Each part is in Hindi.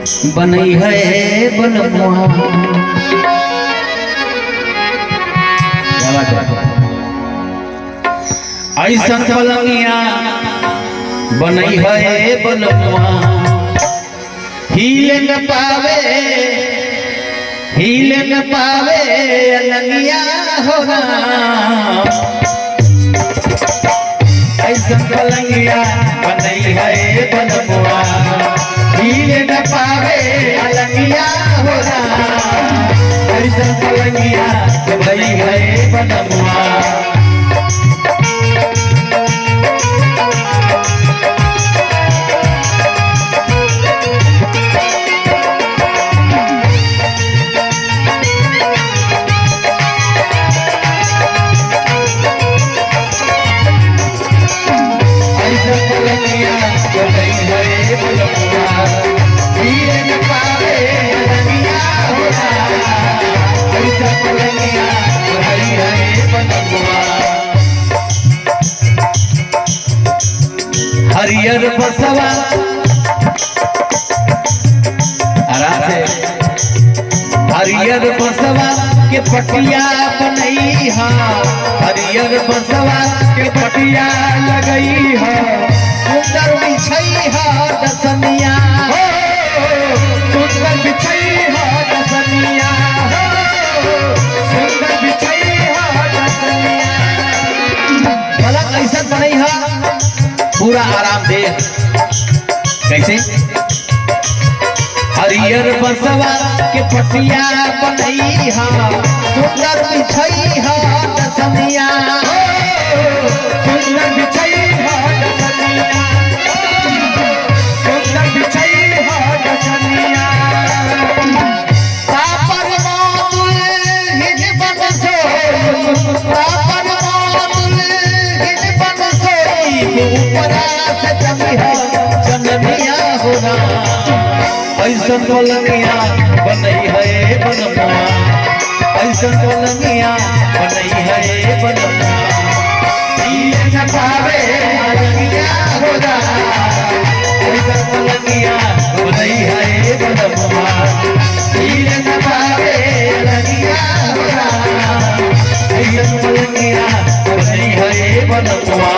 बनई है बलमुआ। ऐसा पलंगिया बनई है बलमुआ। हिले न पावे अलंगिया हो राम। ऐसा पलंगिया बनई है बलमुआ। हिले न पावे अलंगिया हो राम। ऐसा पलंगिया बनई है बलमुआ। हरियर बसवा आराम से। हरियर बसवा के पटिया बनई हा। हरियर बसवा के पटिया लगई हा। सुंदर बिछई हा दसनिया हो। सुंदर बिछई हा दसनिया हो। सुंदर बिछई हा दसनिया। पलंग ऐसा बनई हा पूरा आराम दे। कैसे? हरियर बसवा के पटिया बनई हा। सुंदर बिछई हा दसनिया हो। सुंदर बिछई हा दसनिया। सुंदर बिछई हा दसनिया। तापर मोदुल हिज बनसो। तापर मोदुल हिज बनसो। ऊपरा से जनमिया हो राम। ऐसा पलंगिया बनई है बलमुआ। ऐसा पलंगिया बनई है बलमुआ। हिले न पावे अलंगिया हो राम। ऐसा पलंगिया बनई है बलमुआ। हिले न पावे अलंगिया हो राम। ऐसा पलंगिया बनई है बलमुआ।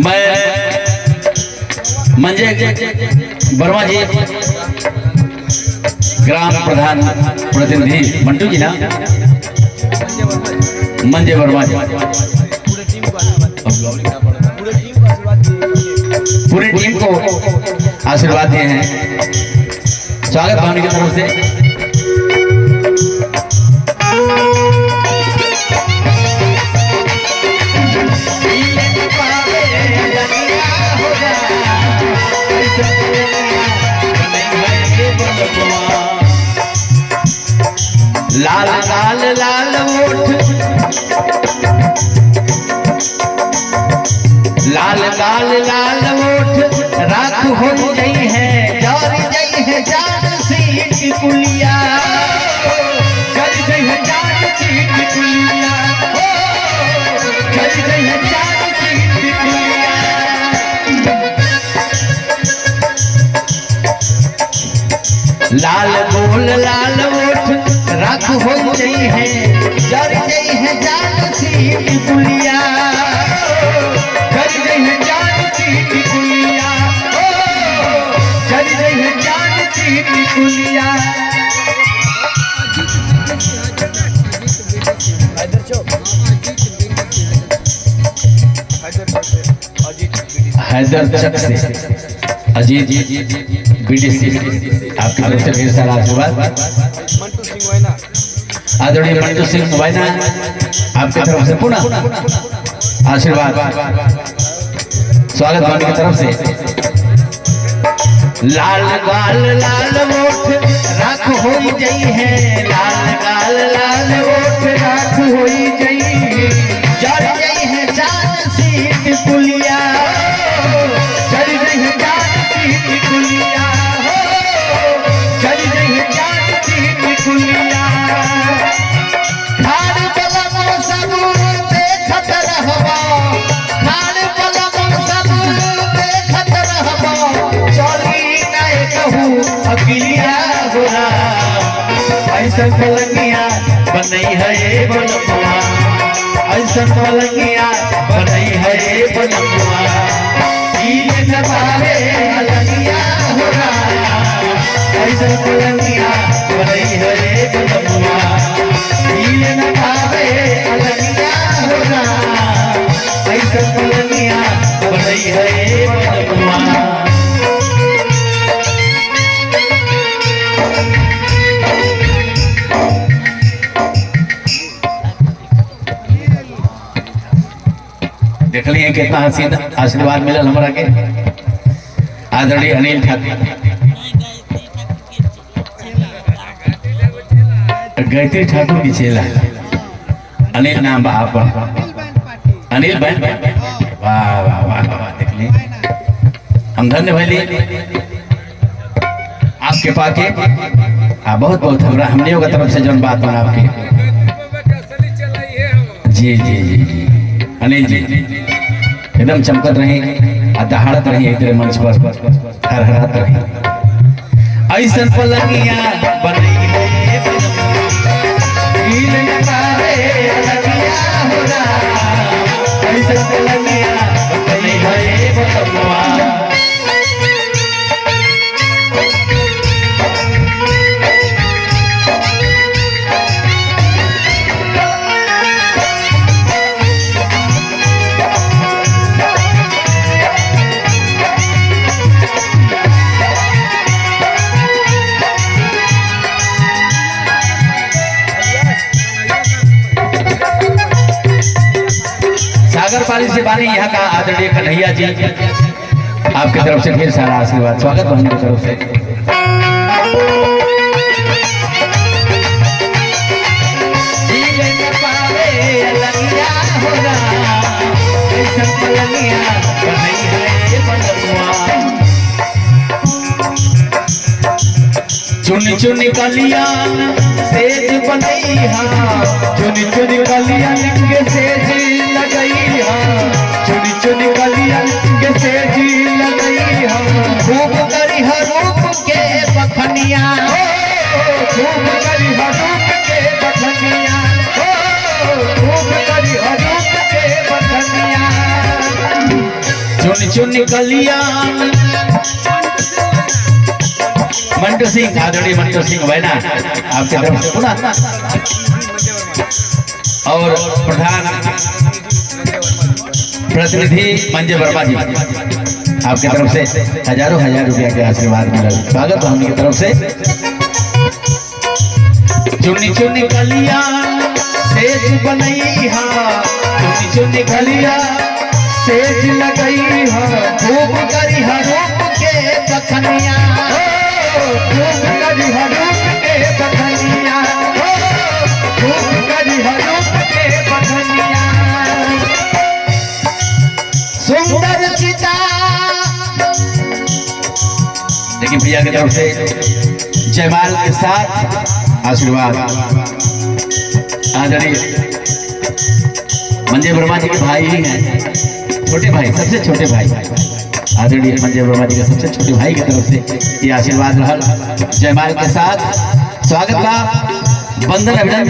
मैं मंजे वर्मा जी ग्राम प्रधान प्रतिनिधि मंटू जी ना मंजे वर्मा जी पूरी टीम को आशीर्वाद दिए हैं। स्वागत भावना की तरफ से। लाल लाल लाल ओठ लाल लाल लाल ओठ राख हो गई है। जर गई है जान सीट कुलिया। जर गई है जान सीट कुलिया। जर गई है जान सीट कुलिया। लाल गोल लाल ओठ राख हो गई है। जर गई है जान सीट कुलिया। जर गई है जान सीट कुलिया। जर गई है जान सीट कुलिया। हैदर चक से अजीत बीडीसी आपकी तरफ से ढेर सारा आशीर्वाद। आदरणीय मंटू सिंह वायना आपकी तरफ से पुनः आशीर्वाद स्वागत वाणी की तरफ से। लाल गाल लाल ओठ राख होई जई है, लाल गाल लाल ओठ राख होई जई, जड़ जई है जान सीट कुलिया, जड़ जई है जान सीट कुलिया, जड़ जई है जान सीट कुलिया। खान पलम सब देखत रहबा, खान पलम सब देखत रहबा, चली अकिलिया गोरा ऐसा पलंगिया बनई है बनमुआ, ऐसा पलंगिया बनई है बनमुआ, ये नबारे अलगिया गोरा ऐसा पलंगिया बनई है बनमुआ, ये नबारे अलगिया गोरा ऐसा पलंगिया बनई है बनमुआ। देख लिए कितना हसीन आशीर्वाद मिलल हमरा के आदरणीय अनिल ठाकुर गायत्री ठाकुर की चेला अनिल नाम बा अनिल बहन वाह वाह वाह वाह। देख लिए हम धन्य भइली आपके पाके बहुत बहुत हमरा हमने का तरफ से जौन बात बना आपकी जी जी जी जी अनिल जी एकदम चमकत रही दहाड़त रही एक तेरे मंच पर हरहरात रही ऐसा पलंगिया बनई है ऐसा पलंगिया बनई है बनमुआ। सागर पाली से बानी यहाँ का आदरणीय कन्हैया जी आपकी तरफ से ढेर सारा आशीर्वाद स्वागत बहन की तरफ से। चुन चुन कलियान सेज बनई हा, चुन चुन कलियान के सेज लगई हा, चुन चुन कलियान के सेज लगई हा, खूब करी रूप के बखनिया, खूब करी रूप के बखनिया, खूब करी रूप के बखनिया। चुन चुन कलियान मंटू सिंह आदरणीय मंटू सिंह वायना आपके तरफ से पुनः और प्रधान प्रतिनिधि मंजे वर्मा जी आपके तरफ से हजारों हजार रुपया के आशीर्वाद मिला स्वागत हमने की तरफ से। चुनी चुनी कलिया सेज बनई हा, चुनी चुनी कलिया सेज लगई हा, खूब करी रूप के बखनिया, खूब करी रूप के बखनिया, खूब करी रूप के बखनिया। सुंदर चिता देखिए भैया की तरफ से जयमाल के साथ आशीर्वाद आदरणीय मंजे वर्मा जी के भाई ही हैं, छोटे भाई सबसे छोटे भाई आदरणीय मंजे वर्मा जी के सबसे छोटे भाई की तरफ से ये आशीर्वाद रहल जयमाल के साथ स्वागत का बंदन अभिनंदन।